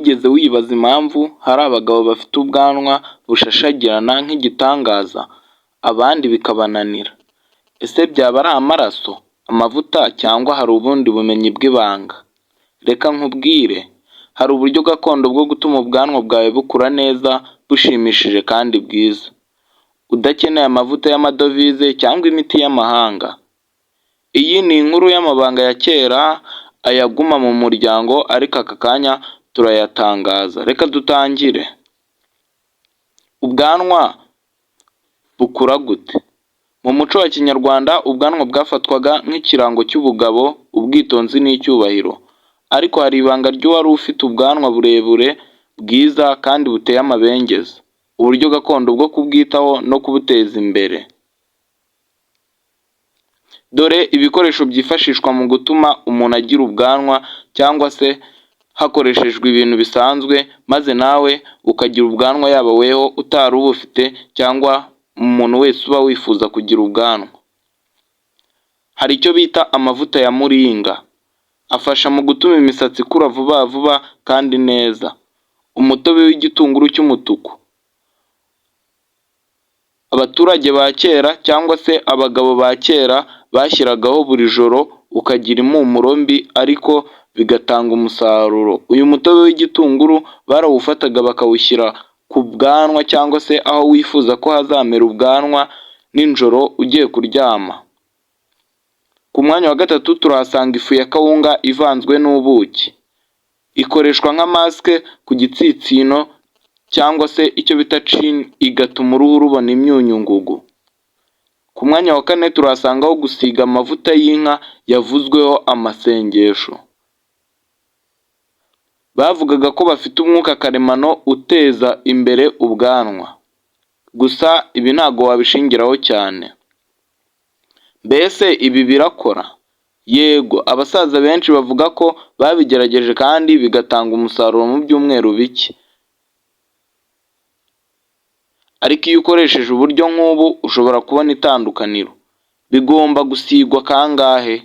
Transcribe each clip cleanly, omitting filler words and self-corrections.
wigeze wibaza impamvu hari abagabo bafite ubwanwa bushashagirana nk'igitangaza, abandi bikabananira? Ese byaba ari amaraso, amavuta cyangwa hari ubundi bumenyi bw'ibanga? Reka nkubwire, hari uburyo gakondo bwo gutuma ubwanwa bwawe bukura neza, bushimishije kandi bwiza, udakeneye amavuta y'amadovize cyangwa imiti y'amahanga. Iyi ni inkuru y'amabanga ya kera, ayaguma mu muryango ariko aka kanya turayatangaza. Reka dutangire. Ubwanwa bukura gute? Mu muco wa kinyarwanda ubwanwa bwafatwaga nk'ikirango cy'ubugabo, ubwitonzi n'icyubahiro. Ariko hari ibanga ry'uwari ufite ubwanwa burebure, bwiza kandi buteye amabengeza. Uburyo gakondo bwo kubwitaho no kubuteza imbere. Dore ibikoresho byifashishwa mu gutuma umuntu agira ubwanwa, cyangwa se hakoreshejwe ibintu bisanzwe, maze nawe ukagira ubwanwa, yaba weho utari ubufite cyangwa umuntu wese uba wifuza kugira ubwanwa. Hari icyo bita amavuta ya muringa, afasha mu gutuma imisatsi ikura vuba vuba kandi neza. Umutobe w'igitunguru cy'umutuku, abaturage ba kera cyangwa se abagabo ba kera bashyiragaho buri joro, ukagira impumuro mbi ariko bigatanga umusaruro. Uyu mutobe w'igitunguru barawufataga bakawushyira ku bwanwa cyangwa se aho wifuza ko hazamera ubwanwa nijoro ugiye kuryama. Ku mwanya wa gatatu turahasanga ifu ya kawunga ivanzwe n'ubuki. Ikoreshwa nka masike ku gitsitsino cyangwa se icyo bita chin, igatuma uruhu rubona imyunyu ngugu. Ku mwanya wa kane turahasangaho gusiga amavuta y'inka yavuzweho amasengesho. Bavugaga ko bafite umwuka karemano uteza imbere ubwanwa. Gusa ibi ntago wabishingiraho cyane. Mbese ibi birakora? Yego, abasaza benshi bavuga ko babigerageje kandi bigatanga umusaruro mu byumweru bike. Ariko iyo ukoresheje uburyo nk'ubu ushobora kubona itandukaniro. Bigomba gusigwa kangahe?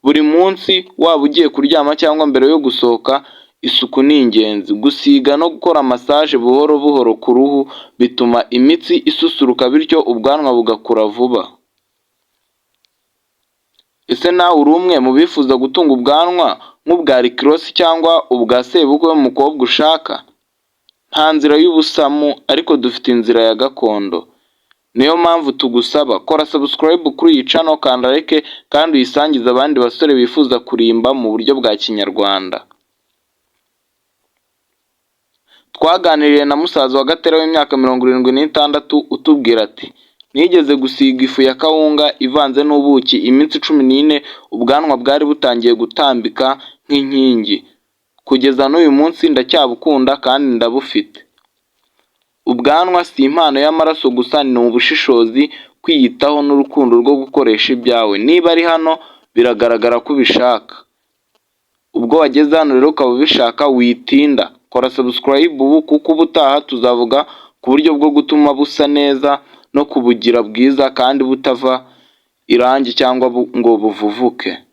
Buri munsi, waba ugiye kuryama cyangwa mbere yo gusohoka. Isuku ni ingenzi. Gusiga no gukora massage buhoro buhoro ku ruhu bituma imitsi isusuruka, bityo ubwanwa bugakura vuba. Ese nawe uri umwe mu bifuza gutunga ubwanwa nk'ubwa Rick Ross cyangwa ubwa sebukwe w'umukobwa ushaka? Nta nzira y'ubusamu, ariko dufite inzira ya gakondo. Niyo mpamvu tugusaba, kora subscribe kuri iyi channel, kanda like kandi uyisangize abandi basore bifuza kurimba mu buryo bwa kinyarwanda. Twaganiriye na musaza wa Gatera w'imyaka 76 utubwira ati: nigeze gusiga ifu ya kawunga ivanze n'ubuki iminsi 14, ubwanwa bwari butangiye gutambika nk'inkingi. Kugeza n'uyu munsi ndacyabukunda kandi ndabufite. Ubwanwa si impano y'amaraso gusa, ni ubushishozi, kwiyitaho n'urukundo rwo gukoresha ibyawe. Niba ari hano biragaragara ko ubishaka. Ubwo wageze hano rero ukaba ubishaka, witinda. Kora subscribe ubu, kuko ubutaha tuzavuga ku buryo bwo gutuma busa neza no kubugira bwiza kandi butava irangi cyangwa ngo buvuvuke.